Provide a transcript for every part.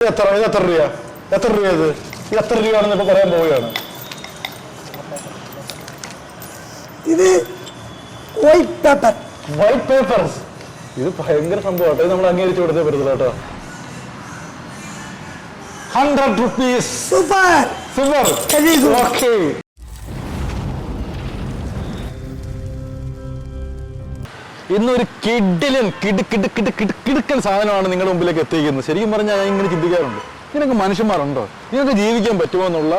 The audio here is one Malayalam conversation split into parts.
എത്ര രൂപ ഇത് എത്ര രൂപയാണെന്ന് ഇപ്പൊ പറയാൻ പോവുകയാണ്. ഇത് വൈറ്റ് പേപ്പർ ഇത് ഭയങ്കര സംഭവം നമ്മൾ അംഗീകരിച്ചു കൊടുത്തേ പറ്റത്തില്ല കേട്ടോ. 100 rupees. സൂപ്പർ. ഓക്കെ. ഇന്നൊരു കിടുക്കൻ സാധനമാണ് നിങ്ങളുടെ മുമ്പിലേക്ക് എത്തിക്കുന്നത്. ശരിക്കും പറഞ്ഞാൽ ഞാൻ ഇങ്ങനെ ചിന്തിക്കാറുണ്ട്, ഇതിനൊക്കെ മനുഷ്യന്മാരുണ്ടോ, നിങ്ങൾക്ക് ജീവിക്കാൻ പറ്റുമോ എന്നുള്ള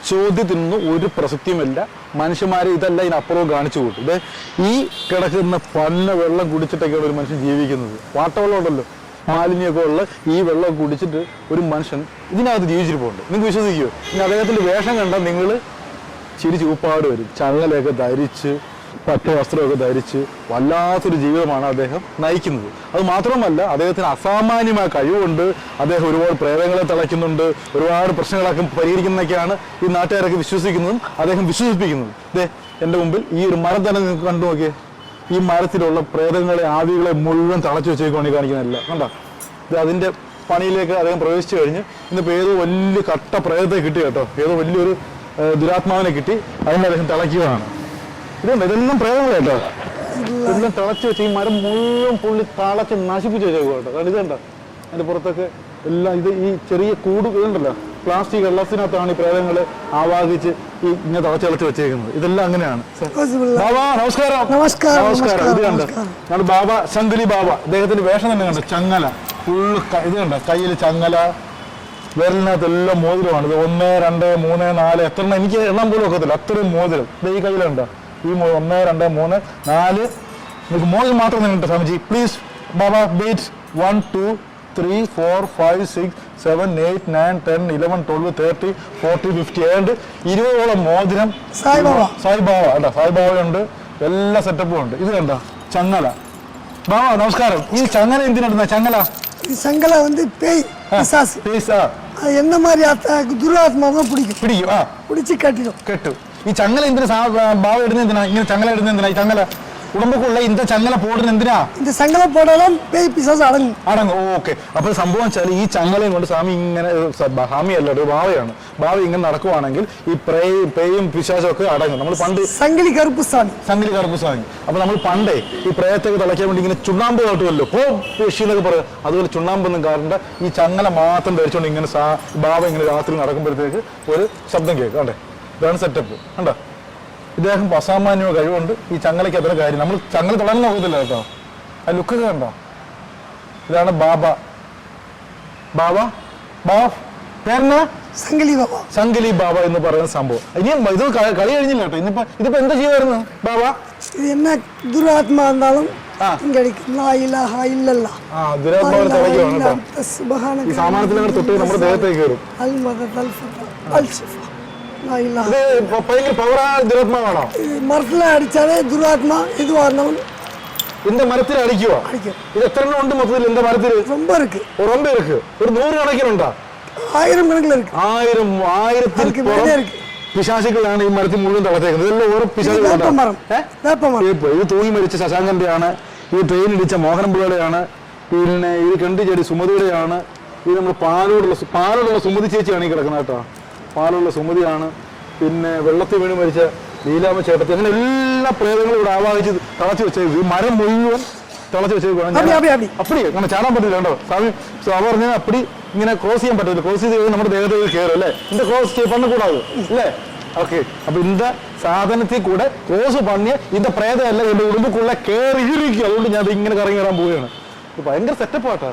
ചോദ്യത്തിനൊന്നും ഒരു പ്രസക്തിയുമില്ല. മനുഷ്യന്മാരെ ഇതല്ല ഇതിനപ്പുറവും കാണിച്ചു കൂട്ടും. ഇത് ഈ കിടക്കുന്ന പന്ന വെള്ളം കുടിച്ചിട്ടൊക്കെയാണ് ഒരു മനുഷ്യൻ ജീവിക്കുന്നത്. വാട്ടവെള്ളം ഉണ്ടല്ലോ, മാലിന്യമൊക്കെ ഉള്ള ഈ വെള്ളം കുടിച്ചിട്ട് ഒരു മനുഷ്യൻ ഇതിനകത്ത് ജീവിച്ചിരിപ്പുണ്ട്. നിങ്ങൾക്ക് വിശ്വസിക്കുമോ? ഇനി അദ്ദേഹത്തിൻ്റെ വേഷം കണ്ടാൽ നിങ്ങൾ ചിരി ചൂപ്പാട് വരും. ചങ്ങലയൊക്കെ ധരിച്ച് പറ്റ വസ്ത്രമൊക്കെ ധരിച്ച് വല്ലാത്തൊരു ജീവിതമാണ് അദ്ദേഹം നയിക്കുന്നത്. അത് മാത്രമല്ല, അദ്ദേഹത്തിന് അസാമാന്യമായ കഴിവുണ്ട്. അദ്ദേഹം ഒരുപാട് പ്രേതങ്ങളെ തളയ്ക്കുന്നുണ്ട്, ഒരുപാട് പ്രശ്നങ്ങളൊക്കെ പരിഹരിക്കുന്നതൊക്കെയാണ് ഈ നാട്ടുകാരൊക്കെ വിശ്വസിക്കുന്നതും അദ്ദേഹം വിശ്വസിപ്പിക്കുന്നതും. ഇതേ എൻ്റെ മുമ്പിൽ ഈ ഒരു മരം തന്നെ നിങ്ങൾക്ക് കണ്ടു നോക്കിയേ. ഈ മരത്തിലുള്ള പ്രേതങ്ങളെ ആവികളെ മുഴുവൻ തളച്ചു വെച്ചേക്കാണ് ഈ കാണിക്കുന്നതല്ല. കണ്ടോ, ഇത് അതിൻ്റെ പണിയിലേക്ക് അദ്ദേഹം പ്രവേശിച്ചു കഴിഞ്ഞ് ഇന്നിപ്പോൾ ഏതോ വലിയ കട്ട പ്രേതത്തെ കിട്ടി കേട്ടോ. ഏതോ വലിയൊരു ദുരാത്മാവിനെ കിട്ടി, അതിനെ അദ്ദേഹം തിളയ്ക്കുകയാണ്. ഇതുണ്ട്, ഇതെല്ലാം പ്രേതങ്ങൾ കേട്ടോ. ഇതെല്ലാം തിളച്ച് വെച്ച് ഈ മരം മുഴുവൻ പുള്ളി തളച്ച് നശിപ്പിച്ച് വെച്ചേക്കും കേട്ടോ. കാരണം ഇതുണ്ടോ, അതിൻ്റെ പുറത്തൊക്കെ എല്ലാം ഇത് ഈ ചെറിയ കൂട് ഇതുണ്ടല്ലോ, പ്ലാസ്റ്റിക് വെള്ളത്തിനകത്താണ് ഈ പ്രേതങ്ങൾ ആവാഹിച്ച് ഈ ഇങ്ങനെ തിളച്ച് വെച്ചേക്കുന്നത്. ഇതെല്ലാം അങ്ങനെയാണ്. ബാബ നമസ്കാരം. നമസ്കാരം. ഇത് കണ്ടോ, ഞങ്ങളുടെ ബാബ ശങ്കലി ബാബ, അദ്ദേഹത്തിന്റെ വേഷം തന്നെ കണ്ടോ, ചങ്ങല ഫുള്ള്. ഇത് കണ്ടോ, കയ്യിൽ ചങ്ങല, വിരലിനകത്ത് എല്ലാം മോതിരമാണ്. ഇത് 1 2 3 4 എത്ര എനിക്ക് എണ്ണം പോലും ഒക്കത്തില്ല, അത്രയും മോതിരം. ഇത് ഈ കയ്യിലുണ്ടോ, ഈ 1 2 3 4 നിങ്ങൾക്ക് മോതിരം മാത്രം നിന്നുണ്ട് Swamiji. Please Baba beat 1 2 3 4 5 6 7 8 9 10 11 12 13 14 15 and 20ഓളം മോതിരം. സായിബാബ കേട്ടോ, സായിബാബയുണ്ട്, എല്ലാ സെറ്റപ്പും ഉണ്ട്. ഇത് കണ്ടോ ചങ്ങല. ബാബ നമസ്കാരം. ഈ ചങ്ങല എന്തിനാ ചങ്ങല? ചങ്ങല என்ன மாதிரி துராத்மாவை பிடிக்கும். பிடிச்சு கெட்டும். ഈ ചങ്ങല എന്തിനാ ബാബ ഇടുന്ന എന്തിനാ, ഇങ്ങനെ ചങ്ങല ഇടുന്ന എന്തിനാ? ഈ ചങ്ങല ഉടമ്പക്കുള്ള ഇന്ത ചങ്ങല പോടുന്ന എന്തിനാ? இந்த சங்கல போடாலும் பேய் பிசாசு അടങ്ങും. ഓക്കെ. അപ്പൊ സംഭവം വെച്ചാൽ ഈ ചങ്ങലയും കൊണ്ട് സ്വാമി ഇങ്ങനെ, സ്വാമിയല്ല ഒരു ബാവയാണ്, ബാവ ഇങ്ങനെ നടക്കുവാണെങ്കിൽ ഈ പേയും പിശാചും ഒക്കെ അടങ്ങും. നമ്മൾ പണ്ട് സംഗലി കറുപ്പ് സ്വാമി. അപ്പൊ നമ്മൾ പണ്ടേ ഈ പ്രേയത്തൊക്കെ തിളയ്ക്കാൻ വേണ്ടി ഇങ്ങനെ ചുണ്ണാമ്പ് കാട്ടുമല്ലോ, എന്നൊക്കെ പറയാം. അതുപോലെ ചുണ്ണാമ്പൊന്നും കാരണ്ട, ഈ ചങ്ങല മാത്രം ധരിച്ചുകൊണ്ട് ഇങ്ങനെ ബാവ ഇങ്ങനെ രാത്രി നടക്കുമ്പോഴത്തേക്ക് ഒരു ശബ്ദം കേൾക്കും. കണ്ടേ, ഇതാണ് സെറ്റപ്പ്. കണ്ടോ, ഇദ്ദേഹം അസാമാന്യ കഴിവുണ്ട്. ഈ ചങ്ങലയ്ക്ക് അത്ര കാര്യം, നമ്മൾ ചങ്ങല തുടങ്ങി നോക്കത്തില്ല കേട്ടോ. ആ ലുക്കൊക്കെ കണ്ടോ. ഇതാണ് ബാബ. പേരെന്നാ? ശങ്കലി ബാബ എന്ന് പറയുന്ന സംഭവം. ഇനിയും ഇത് കളി കഴിഞ്ഞില്ല കേട്ടോ. ഇതിപ്പോ എന്താ ചെയ്യുമായിരുന്നു ബാബ? ദുരാത്മാ എന്നാലും ഈ സാമാനത്തിൽ തൊട്ട് നമ്മുടെ ദേഹത്തേക്ക് കയറും. ഭയങ്കര പവറായ ദുരാത്മാവാണോ? മരത്തിലെ അടിച്ചാലേ ദുരാത്മാ ഇത് വന്നവൻ இந்த மரத்தில் அடிக்குவா? இது எத்தனை உண்டு மொத்தத்தில் இந்த மரத்தில்? ரொம்ப இருக்கு. ஒரு 100 கணக்கிലുണ്ടോ? 1000 കണക്കിൽ இருக்கு. 1000 പിശാചുക്കളാണ് ഈ മരത്തിൽ മുഴുവൻ തളച്ചേക്കുന്നത്. ഇതെല്ലാം ഓരോ പിശാചുകളുണ്ട്. ഇത് തൂങ്ങി മരിച്ച ശശാങ്കന്റെയാണ്, ഇത് ട്രെയിൻ ഇടിച്ച മോഹനംപിള്ളയുടെയാണ്, പിന്നെ ഇത് കണ്ടിച്ചേടി സുമതിയുടെയാണ്, ഇത് നമ്മൾ പാലോടുള്ള സുമതി ചേച്ചിയാണ് ഈ കിടക്കുന്നത് കേട്ടോ. പാലുള്ള സുമതിയാണ്. പിന്നെ വെള്ളത്തിൽ വീണ് മരിച്ച ലീലാമ്മ ചേട്ടത്തി, അങ്ങനെ എല്ലാ പ്രേതങ്ങളും ഇവിടെ ആവാഹിച്ച് തളച്ചു വെച്ചേക്കും. ഈ മരം മുഴുവൻ തളച്ചു വെച്ചേക്കാണ്. അപ്പടി അങ്ങനെ ചാടാൻ പറ്റില്ല കേട്ടോ. സ്വാമി പറഞ്ഞാൽ അപ്പടി ഇങ്ങനെ ക്രോസ് ചെയ്യാൻ പറ്റില്ല. ക്രോസ് ചെയ്ത് കഴിഞ്ഞാൽ നമ്മുടെ ദേഹത്തേക്ക് കയറും അല്ലേ? இந்த ക്രോസ് பண்ணக்கூடாது இல்லை? ஓகே. அப்போ இந்த സാധനത്തിൽ കൂടെ ക്രോസ് പണിയ இந்த പ്രേതം എല്ലാം എൻ്റെ ഉടുമ്പുക്കുള്ള കയറിയിരിക്കും. അതുകൊണ്ട് ഞാൻ ഇങ്ങനെ കറങ്ങി വരാൻ പോവുകയാണ്. ഇത് ഭയങ്കര സെറ്റപ്പാട്ടാ.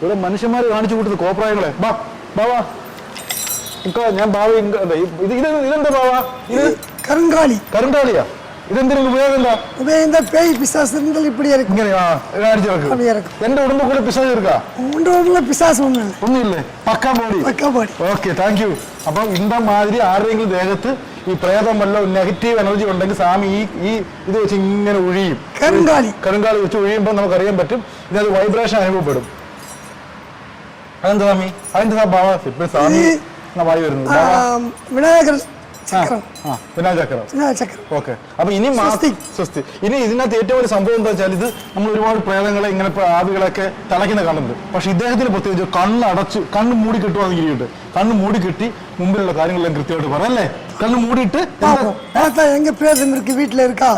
ഇവിടെ മനുഷ്യന്മാർ കാണിച്ചു കൂട്ടുന്നത് കോപ്രായങ്ങളെ. ബാബാ ഞാൻ ബാവ ഇതെന്താ ബാവ? ഇത് കരുങ്കാലിയാ? ഇതെന്തിനും ഉപയോഗം എന്താ? பேய் பிசாசு இருந்தால் இப்படி இருக்கு. എന്റെ ഉടമ്പുകൂടെ പിശാച് ഇരിക്കാ? பிசாசு ഒന്നുമില്ലേ? പക്കാ ബോഡി. Okay, thank you. അപ്പൊ ഇന്ത മാതിരി ആരുടെയെങ്കിലും ദേഹത്ത് ഈ പ്രേതം വല്ല നെഗറ്റീവ് എനർജി ഉണ്ടെങ്കിൽ സ്വാമി ഈ ഇത് വെച്ച് ഇങ്ങനെ ഒഴിയും. കരുങ്കാലി വെച്ച് ഒഴിയുമ്പോൾ നമുക്കറിയാൻ പറ്റും ഇതിനകത്ത് വൈബ്രേഷൻ അനുഭവപ്പെടും. അതെന്താ സ്വാമി? അതെന്താ ബാബ ഇപ്പൊ സ്വാമി വായി വരുന്നത്? ചക്രം വിനാചക്രം. വിനാചക്രം. ഓക്കെ. അപ്പൊ ഇനി സ്വസ്തി. ഇനി ഇതിനകത്ത് ഏറ്റവും വലിയ സംഭവം എന്താ വെച്ചാൽ ഇത് നമ്മൾ ഒരുപാട് പ്രേതങ്ങളെ ഇങ്ങനെ ആവികളൊക്കെ തളയ്ക്കുന്ന കാണുന്നുണ്ട്. പക്ഷെ ഇദ്ദേഹത്തിന് പ്രത്യേകിച്ച് കണ്ണ് മൂടി കിട്ടുവാന്ന് ഇരിക്കട്ടെ. കണ്ണ് മൂടി കിട്ടി മുമ്പിലുള്ള കാര്യങ്ങളെല്ലാം കൃത്യമായിട്ട് പറയല്ലേ. കണ്ണ് മൂടിയിട്ട് எங்க பிரேதம் இருக்கு வீட்டுல இருக்கா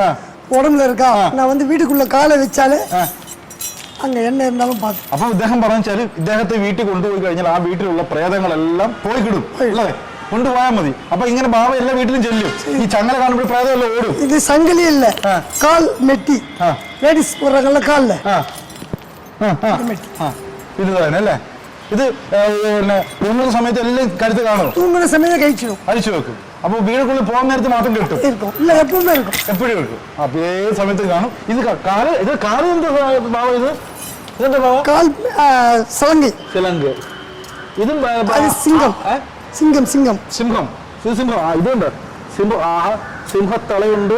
உடம்புல இருக்கா நான் வந்து வீட்டுக்குள்ள காலை வச்சாலே അങ്ക എണ്ണ இருந்தாலும் பார்த்து. അപ്പൊ ഇദ്ദേഹം പറഞ്ഞാൽ ഇദ്ദേഹത്തെ വീട്ടിൽ കൊണ്ടുപോയി കഴിഞ്ഞാൽ ആ വീട്ടിലുള്ള പ്രേതങ്ങളെല്ലാം പോയി കിടും അല്ലേ, കൊണ്ടുപോയാൽ മതി. അപ്പൊ ഇങ്ങനെ ബാബ എല്ലാ വീട്ടിലും ചെല്ലും. ഈ ചങ്ങല കാണുമ്പോൾ പ്രേതമെല്ലാം ഓടും. ഇത് സംഗലി അല്ല, കാൽ മെറ്റി ലേഡീസ് പോറാനുള്ള കാലില് ഇത് തന്നെ അല്ലേ. ഇത് പിന്നെ തൂങ്ങുന്ന സമയത്ത് എല്ലാം കരുത്ത് കാണും. തൂങ്ങുന്ന സമയത്ത് കഴിച്ചു വെക്കും. അപ്പൊ വീടുകളിൽ പോകുന്ന നേരത്ത് മാത്രം കിട്ടും. ഇല്ല, എപ്പോഴും എപ്പോഴും കിട്ടും. അപ്പൊ ഏത് സമയത്ത് കാണും. ഇത് കാല് എന്താ ബാബ? ഇതെന്താ ബാബ? കാൽ സലങ്കി. ഇതും സിംഹം. ഇത് സിംഹം. ഇതുണ്ട് സിംഹത്തളയുണ്ട്,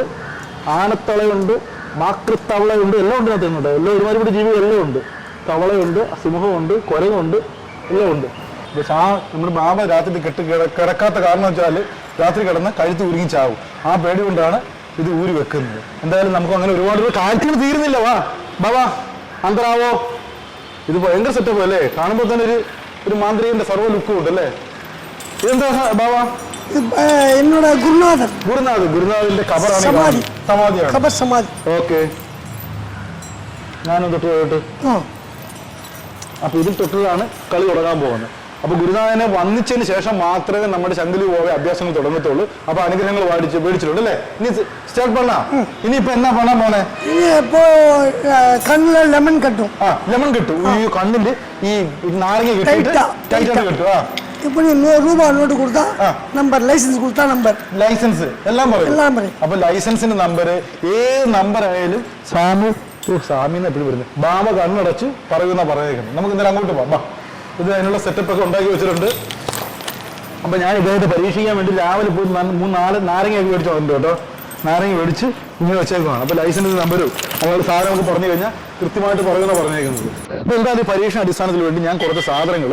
ആനത്തളയുണ്ട്, മാതൃത്തവളയുണ്ട്, എല്ലാം ഉണ്ട്. അതിനുണ്ട് എല്ലാം ഒരുമാതിരി ജീവികൾ എല്ലാം ഉണ്ട്. തവളയുണ്ട്, സിംഹമുണ്ട്, കുരങ്ങുണ്ട്, എല്ലാം ഉണ്ട്. പക്ഷെ നമ്മുടെ ബാബ രാത്രി കിടക്കാത്ത കാരണം വെച്ചാൽ രാത്രി കിടന്ന് കഴുത്ത് ഉരുങ്ങി ചാവും. ആ പേടി കൊണ്ടാണ് ഇത് ഊരി വെക്കുന്നത്. എന്തായാലും നമുക്ക് അങ്ങനെ ഒരുപാട് കാര്യങ്ങൾ തീരുന്നില്ല. വാ ബാബാ അന്തരാവോ. ഇത് ഭയങ്കര സെറ്റപ്പ് അല്ലേ. കാണുമ്പോൾ തന്നെ ഒരു മാന്ത്രികന്റെ സർവ്വ ലുക്കും ഉണ്ട് അല്ലേ. ഇതെന്താ ബാബ? എന്നോട് ഗുരുനാഥിന്റെ ഖബറാണ്, സമാധിയാണ്. ഓക്കെ, ഞാനും തൊട്ട് പോയിട്ട്. അപ്പൊ ഇതിൽ തൊട്ടതാണ് കളി തുടങ്ങാൻ പോകുന്നത്. അപ്പൊ ഗുരുനാഥനെ വന്നിച്ചതിന് ശേഷം മാത്രമേ നമ്മുടെ ശങ്കലി പോയ അഭ്യാസങ്ങൾ തുടങ്ങത്തുള്ളൂ. അപ്പൊ അനുഗ്രഹങ്ങൾ മേടിച്ചിട്ടുണ്ട് അല്ലേ. ഇനി സ്റ്റാർട്ട് പണ്ണാ. ഇനിയിപ്പോ എന്നാ പണാൻ പോണേ? കണ്ണില് ലെമൺ കിട്ടും. ലെമൺ കിട്ടും. ഈ കണ്ണില് ഈ നാരങ്ങ കിട്ടിയിട്ട് ടൈറ്റായിട്ട് കിട്ടും. ഇപ്പൊ 100 രൂപ നോട്ട് കൊടുത്താ നമ്പർ, ലൈസൻസ് കൊടുത്താ നമ്പർ, ലൈസൻസ് എല്ലാം പറയും. അപ്പൊ ലൈസൻസിന്റെ നമ്പർ ഏത് നമ്പർ ആയാലും സ്വാമിന്ന് എപ്പോഴും വരുന്നത്. ബാബ കണ്ണടച്ച് പറയുന്ന പറയുന്നത്. നമുക്ക് ഇന്നലെ അങ്ങോട്ട് പോവാം. ഇത് അതിനുള്ള സെറ്റപ്പ് ഒക്കെ ഉണ്ടാക്കി വെച്ചിട്ടുണ്ട്. അപ്പൊ ഞാൻ ഇദ്ദേഹത്തെ പരീക്ഷിക്കാൻ വേണ്ടി രാവിലെ പോയി 3-4 നാരങ്ങയൊക്കെ മേടിച്ചു വന്നിട്ടുണ്ട് കേട്ടോ. നാരങ്ങ മേടിച്ച് ഇങ്ങനെ വെച്ചേക്കുവാണ്. അപ്പൊ ലൈസൻസിന്റെ നമ്പരും അതുപോലെ സാധനം നമുക്ക് പറഞ്ഞു കഴിഞ്ഞാൽ കൃത്യമായിട്ട് പറയുന്ന പറഞ്ഞേക്കുന്നത്. അപ്പൊ എന്തായാലും പരീക്ഷണ അടിസ്ഥാനത്തിൽ വേണ്ടി ഞാൻ കുറച്ച് സാധനങ്ങൾ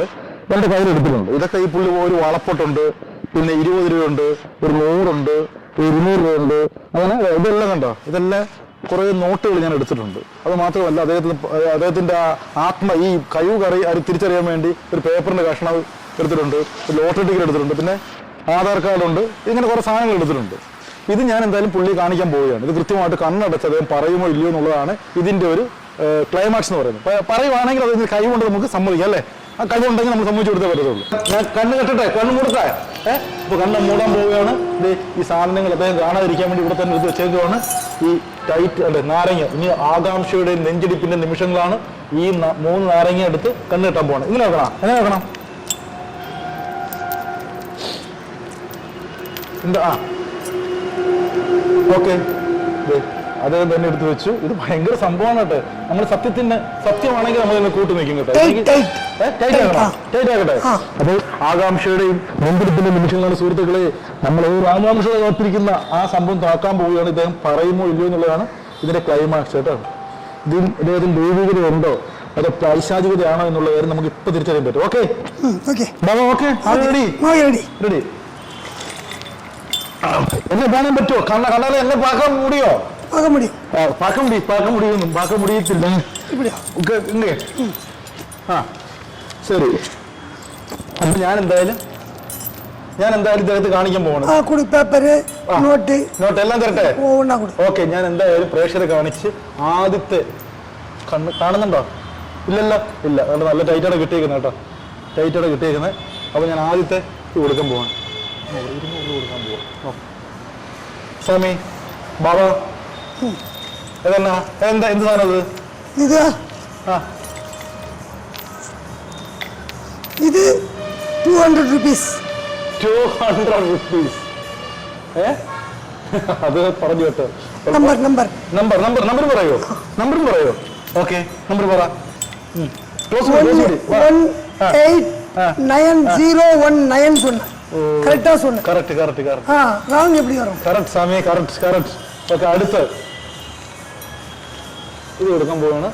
എൻ്റെ കയ്യിലെടുത്തിട്ടുണ്ട്. ഇതൊക്കെ ഈ പുള്ളി ഒരു വളപ്പൊട്ടുണ്ട്, പിന്നെ 20 രൂപയുണ്ട്, ഒരു 100 ഉണ്ട്, 200 രൂപയുണ്ട്, അങ്ങനെ ഇതെല്ലാം കണ്ടോ. ഇതെല്ലാം കുറേ നോട്ടുകൾ ഞാൻ എടുത്തിട്ടുണ്ട്. അത് മാത്രമല്ല അദ്ദേഹത്തിന്റെ ഈ കഴിവ് തിരിച്ചറിയാൻ വേണ്ടി ഒരു പേപ്പറിന്റെ കഷ്ണം എടുത്തിട്ടുണ്ട്, ഒരു ലോട്ടറി ടിക്കറ്റ് എടുത്തിട്ടുണ്ട്, പിന്നെ ആധാർ കാർഡുണ്ട്. ഇങ്ങനെ കുറേ സാധനങ്ങൾ എടുത്തിട്ടുണ്ട്. ഇത് ഞാൻ എന്തായാലും പുള്ളി കാണിക്കാൻ പോവുകയാണ്. ഇത് കൃത്യമായിട്ട് കണ്ണടച്ച് അദ്ദേഹം പറയുമോ ഇല്ലയോ എന്നുള്ളതാണ് ഇതിന്റെ ഒരു ക്ലൈമാക്സ് എന്ന് പറയുന്നത്. പറയുവാണെങ്കിൽ അതിന് കഴിവുണ്ട് നമുക്ക് സമ്മതിക്കാം അല്ലേ. ആ കഴിവുണ്ടെങ്കിൽ നമ്മൾ സമ്മതിച്ചു കൊടുത്തേ പറ്റത്തുള്ളൂ. ഞാൻ കണ്ണ് കെട്ടട്ടെ, കണ്ണ് മൂടട്ടെ. ഇപ്പൊ കണ്ണ് മൂടാൻ പോവുകയാണ്. ഈ സാധനങ്ങൾ അദ്ദേഹം കാണാതിരിക്കാൻ വേണ്ടി ഇവിടെ തന്നെ എടുത്ത് വെച്ചേക്കുവാണ്. ഈ ടൈറ്റ് അല്ലെ നാരങ്ങ. ഇനി ആകാംക്ഷയുടെ നെഞ്ചിടിപ്പിന്റെ നിമിഷങ്ങളാണ്. ഈ 3 നാരങ്ങ എടുത്ത് കണ്ണ് കെട്ടാൻ പോവാണ്. ഇങ്ങനെ വെക്കണം. എങ്ങനെ വെക്കണം? ഓക്കെ, അദ്ദേഹം തന്നെ എടുത്ത് വെച്ചു. ഇത് ഭയങ്കര സംഭവമാണ് കേട്ടോ. നമ്മൾ സത്യമാണെങ്കിൽ നമ്മൾ തന്നെ കൂട്ടി നിൽക്കും കേട്ടോ. ടൈറ്റ് ആകട്ടെ. അപ്പൊ ആകാംക്ഷയുടെയും നെഞ്ചിടിപ്പിന്റെ നിമിഷങ്ങളാണ് സുഹൃത്തുക്കളെ. നമ്മൾ ആകാംക്ഷയുടെ കാത്തിരിക്കുന്ന ആ സംഭവം താക്കാൻ പോവുകയാണ്. ഇദ്ദേഹം പറയുമോ ഇല്ലയോ എന്നുള്ളതാണ് ഇതിന്റെ ക്ലൈമാക്സ് കേട്ടോ. ഇദ്ദേഹത്തിന് ദൈവികത ഉണ്ടോ അതോ പൈശാചികതയാണോ എന്നുള്ള കാര്യം നമുക്ക് ഇപ്പൊ തിരിച്ചറിയാൻ പറ്റും. Okay ready. എന്നെ കാണാൻ പറ്റുമോ? കണ്ടാലേ എന്നെ പാക്കാൻ മുടിയോ? പാക്കാൻ മുടിയൊന്നും പാക്കാൻ മുടിയത്തില്ല. ശരി. അപ്പൊ ഞാൻ എന്തായാലും ഇദ്ദേഹത്തെ കാണിക്കാൻ പോകണം. നോട്ട് എല്ലാം തരട്ടെ. ഓക്കെ, ഞാൻ എന്തായാലും പ്രേക്ഷകരെ കാണിച്ച് ആദ്യത്തെ കണ്ണ് കാണുന്നുണ്ടോ? ഇല്ലല്ലോ, ഇല്ല. നല്ല ടൈറ്റാണ് കിട്ടിയേക്കുന്നത് കേട്ടോ. ടൈറ്റാണ് കിട്ടിയേക്കുന്നത്. അപ്പൊ ഞാൻ ആദ്യത്തെ ഇത് കൊടുക്കാൻ പോവാണ്. 200 കൊടുക്കാൻ പോവാ. സ്വാമി ബാബ ഏതെന്നാ എന്ത് സാധനം ഇത്? 200 റുപ്പീസ്. അത് പറഞ്ഞു കേട്ടോ. നമ്പർ പറയോ? ഓക്കെ, നമ്പർ പറ. 189019 சொன்ன. கரெக்ட்டா சொன்ன. கரெக்ட். ராங் எப்படி வரும்? கரெக்ட் சாமி, கரெக்ட். ഓക്കെ, അടുത്ത് ഇത് കൊടുക്കാൻ പോവാണ്.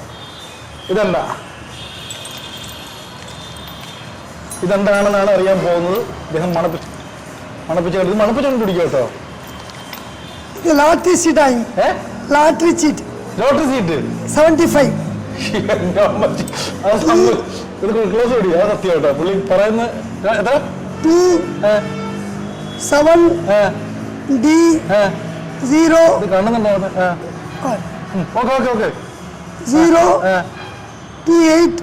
ഇതെന്താണെന്നാണ് അറിയാൻ പോകുന്നത്. അദ്ദേഹം മണപ്പിച്ചു. മണപ്പിച്ച് മണപ്പിച്ചോണ്ട് കുടിക്കും കേട്ടോ. ഇത് ലോട്ടറി സീറ്റായി. Lottery seat. Lottery seat 75. Close ഓടി. അത് സത്യം കേട്ടോ. പുള്ളി പറയുന്ന എത്ര 27D0. കാണുന്നുണ്ടോ? Okay okay okay. 0T8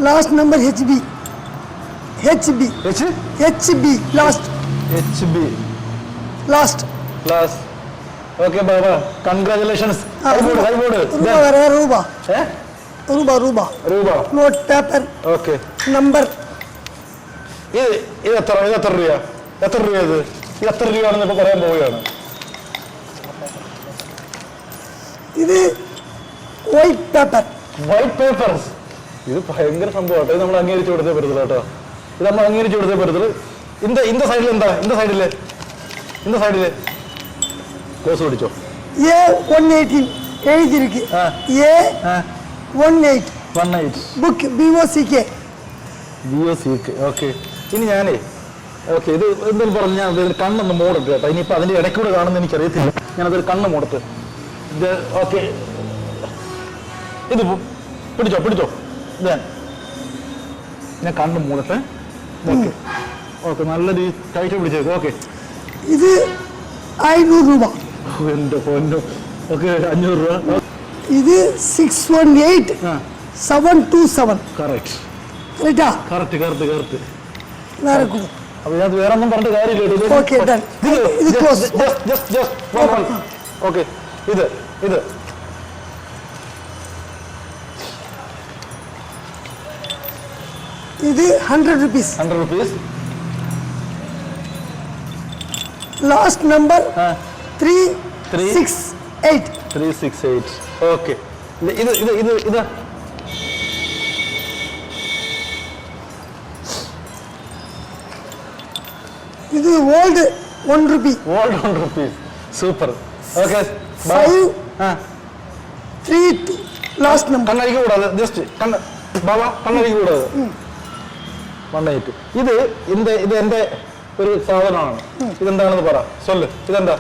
last number HB. last. Okay, Baba. Congratulations. Ruba. Note paper. Okay. Number. ഇത് എത്ര രൂപ? എത്ര രൂപ ഇത്? ഇത് എത്ര രൂപയാണെന്ന് ഇപ്പൊ പറയാൻ പോവുകയാണ്. ഇത് വൈറ്റ് പേപ്പർ. ഇത് ഭയങ്കര സംഭവമാട്ടോ. ഇത് നമ്മൾ അംഗീകരിച്ചു കൊടുത്തേ പറ്റത്തില്ല കേട്ടോ. ഇത് നമ്മൾ അംഗീകരിച്ചു കൊടുത്തേ പറ്റത്തുള്ളൂ. ഇന്ത സൈഡിൽ എന്താ? ഇന്ത സൈഡില് ക്ലോസ് പിടിച്ചോ. A118 എഴുതിയിരിക്ക്. A18 book BOCK. Okay. ഇനി ഞാനേ ഓക്കെ ഇത് എന്തെങ്കിലും പറഞ്ഞ് ഞാൻ അതിൽ കണ്ണൊന്ന് മൂടട്ട് കേട്ടോ. ഇനിയിപ്പോൾ അതിൻ്റെ ഇടയ്ക്കൂടെ കാണുന്ന എനിക്കറിയത്തില്ല. ഞാനതൊരു കണ്ണ് മൂടത്ത്. ഇത് ഓക്കെ. ഇത് പിടിച്ചോ ഇത് ഞാൻ കണ്ണ് മൂടട്ടെ. ഓക്കെ നല്ല ടൈറ്റ് പിടിച്ചേക്കും. ഓക്കെ. ഇത് 500 രൂപ. എൻ്റെ പൊന്നു. ഓക്കെ 500 രൂപ. ഇത് 618-727. കറക്റ്റ്. അപ്പൊ ഞാൻ വേറെ ഒന്നും പറഞ്ഞിട്ട് കാര്യമില്ല. ഓക്കെ. ഇത് ഇത് 100 rupees. Last number 368. ഓക്കെ. ഇത് ഇത് old 1 rupee. Super. Okay. 532 last number. കണ്ണടിക്ക് കൂടാതെ ജസ്റ്റ് കണ്ണടിക്ക് കൂടാതെ 108. ഇത് എന്റെ ഒരു സാധനമാണ്. ഇതെന്താണെന്ന് പറ. സൊല്ല്. ഇതെന്താ?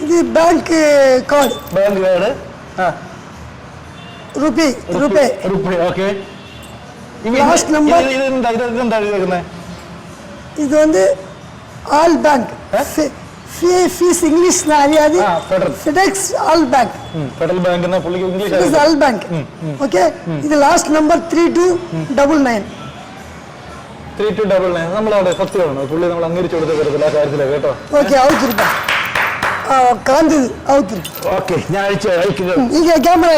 ഇത് bank card. RuPay. Okay. Last number. ഇതെന്താ എഴുതിയേക്കുന്നത്? ഇത് வந்து ஆல் பேங்க் ஃபீஸ் இங்கிலீஷ்ல அறியாது. FedEx all bank. Federal bank എന്ന പുള്ളിക്ക് ഇംഗ്ലീഷ് இது ஆல் பேங்க். ஓகே. இது லாஸ்ட் நம்பர் 3299. 3299. നമ്മളവിടെ സത്യമാണ്. പുള്ളി നമ്മൾ അംഗീകരിച്ചു കൊടുത്ത തരത്തില്ല ആ കാര്യത്തിലാണ് കേട്ടോ. ഓക്കെ. ഔത്തിരിപ്പാ കാന്ത് ഔത്തിരി. ഓക്കെ. ഞാൻ അയക്കുക. ക്യാമറ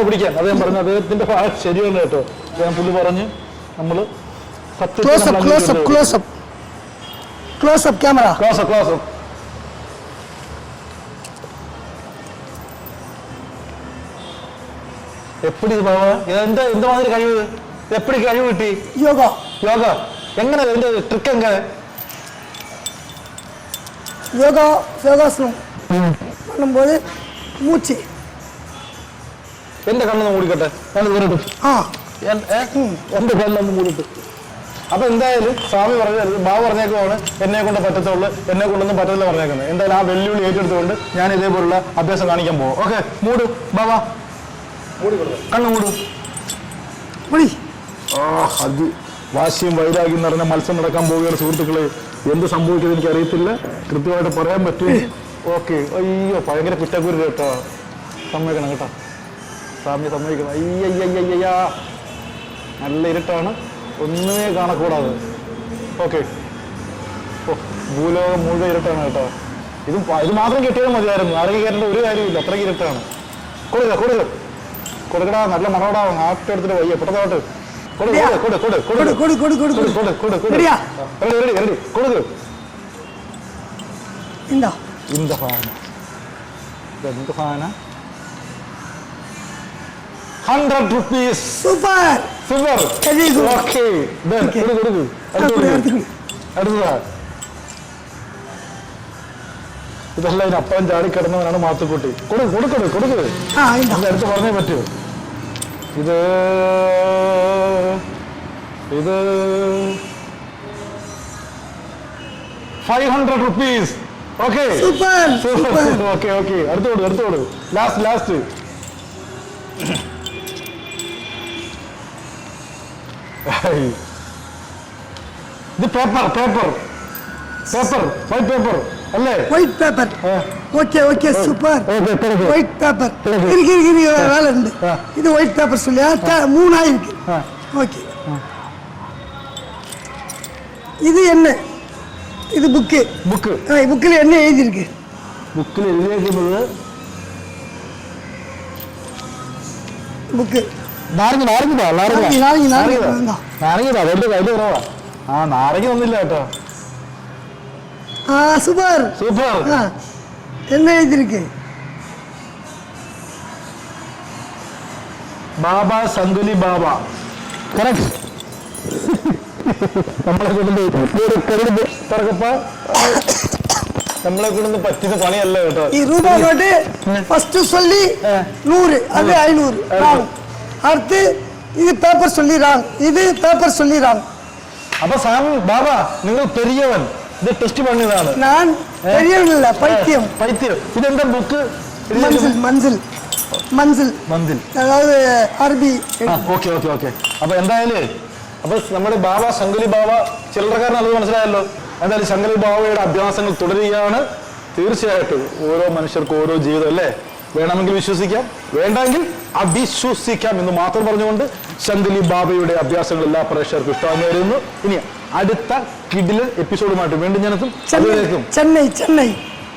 പിടിക്കാൻ അദ്ദേഹം പറഞ്ഞു. അദ്ദേഹത്തിന്റെ ശരിയല്ല കേട്ടോ. അദ്ദേഹം പുള്ളി പറഞ്ഞ് നമ്മള് ക്ലോസ് അപ്പ് ക്യാമറ. എപ്പടി ബാബാ എന്തുമാതിരി കഴിവ്? എപ്പടി കഴിവ് കിട്ടി? യോഗ. എങ്ങനെ? ഇതിന്റെ ട്രിക്ക് എങ്ങനെ? യോഗാസനം பண்ணும்போது மூச்சு. എന്റെ കണ്ണൊന്ന് മൂടിക്കട്ടെ. എന്റെ കണ്ണൊന്ന് മൂടിട്ട്. അപ്പൊ എന്തായാലും സ്വാമി പറഞ്ഞത് ബാബ പറഞ്ഞേക്കുവാണ് എന്നെ കൊണ്ട് പറ്റത്തുള്ളൂ, എന്നെ കൊണ്ടൊന്നും പറ്റില്ല പറഞ്ഞേക്കുന്നത്. എന്തായാലും ആ വെല്ലുവിളി ഏറ്റെടുത്തുകൊണ്ട് ഞാൻ ഇതേപോലുള്ള അഭ്യാസം കാണിക്കാൻ പോകും. ഓക്കെ. മൂട് ബാബ. കണ്ണ് മൂട്. അത് വാശിയും വൈരാഗ്യം നിറഞ്ഞ മത്സരം നടക്കാൻ പോവുകയാണ് സുഹൃത്തുക്കളെ. എന്ത് സംഭവിക്കുന്നത് എനിക്ക് അറിയത്തില്ല. കൃത്യമായിട്ട് പറയാൻ പറ്റും. ഓക്കെ. അയ്യോ ഭയങ്കര കുറ്റക്കുരു കേട്ടോ. സമ്മതിക്കണം കേട്ടോ. സ്വാമി സമ്മതിക്കണം. അയ്യയ്യയ്യാ നല്ല ഇരുട്ടാണ്. ഒന്നുമേ കാണക്കൂടാതെ. ഓക്കെ. ഭൂലോകം മുഴുവൻ ഇരുട്ടാണ് കേട്ടോ. ഇത് മാത്രം കിട്ടിയാൽ മതിയായിരുന്നു. ആരെങ്കിലും കയറേണ്ട ഒരു കാര്യമില്ല. അത്രയ്ക്ക് ഇരുട്ടാണ്. കൊടുക്കടാ. നല്ല മണോടാ. ആട്ടെടുത്തിട്ട് വയ്യ. പെട്ടതോട്ട് കൊടുക്ക്. എന്ത് സാധനം? 100 rupees. സൂപ്പർ. ഓക്കെ. അടുത്തതാ. ഇതെല്ലാം ഇതിനപ്പുറം ചാടി കിടന്നവനാണ് മാത്തുക്കുട്ടി. കൊടുക്ക്. അടുത്ത് പറഞ്ഞേ പറ്റൂ. ഇത് 500 rupees. Okay. Super. Okay. അടുത്തോട്. Last. ഇത് പേപ്പർ വൈറ്റ് പേപ്പർ അല്ലേ? White paper. Okay super. White paper ഇരിക്ക് வேலை ഉണ്ട്. இது ஒயிட் பேப்பர் சொல்லியா? 3 ஆயிருக்கு. ஓகே. இது என்ன? இது புக்கு. புக்கில் என்ன எழுதியிருக்கு? ബുക്കിൽ എഴുതിയിരിക്കുന്നത് புக்கு നാരങ്ങ വെറുതെ കയ്യിൽ കുറവാ. നാരങ്ങ ഒന്നില്ല കേട്ടോ. சூப்பர். என்ன எழுதியிருக்கு? ബാബ സംഗലി ബാബ. കറക്റ്റ്. നമ്മളെ കൊണ്ടൊന്നും പറ്റുന്ന പണിയല്ല കേട്ടോ. ഈ രൂപ നോട്ട് ഫസ്റ്റ് சொல்லி 100 അത് 500 ராங். അടുത്ത് ഇത് പേപ്പർ சொல்லி ராங். ഇത് പേപ്പർ சொல்லி ராங். അപ്പൊ സാം ബാബ നിങ്ങൾ പെരിയവൻ. ഇത് ടെസ്റ്റ് പണിയതാണ്. ഞാൻ പെരിയവനല്ല, പൈത്യം. ഇതെന്താ ബുക്ക്? മൻസിൽ അതായത് അറബി. ഓക്കെ. അപ്പൊ എന്തായാലും നമ്മുടെ ബാബ ശങ്കലി ബാബ ചില്ലറക്കാരനത് മനസ്സിലായല്ലോ. എന്തായാലും ശങ്കലി ബാബയുടെ അഭ്യാസങ്ങൾ തുടരുകയാണ്. തീർച്ചയായിട്ടും ഓരോ മനുഷ്യർക്കും ഓരോ ജീവിതം അല്ലേ? വേണമെങ്കിൽ വിശ്വസിക്കാം, വേണ്ടെങ്കിൽ അവിശ്വസിക്കാം എന്ന് മാത്രം പറഞ്ഞുകൊണ്ട് ശങ്കലി ബാബയുടെ അഭ്യാസങ്ങൾ എല്ലാ പ്രേക്ഷകർക്കും ഇഷ്ടമാണെന്ന് വരുന്നു. ഇനി അടുത്ത കിഡിലൻ എപ്പിസോഡുമായിട്ട് വീണ്ടും ഞാനെത്തും. ചെന്നൈ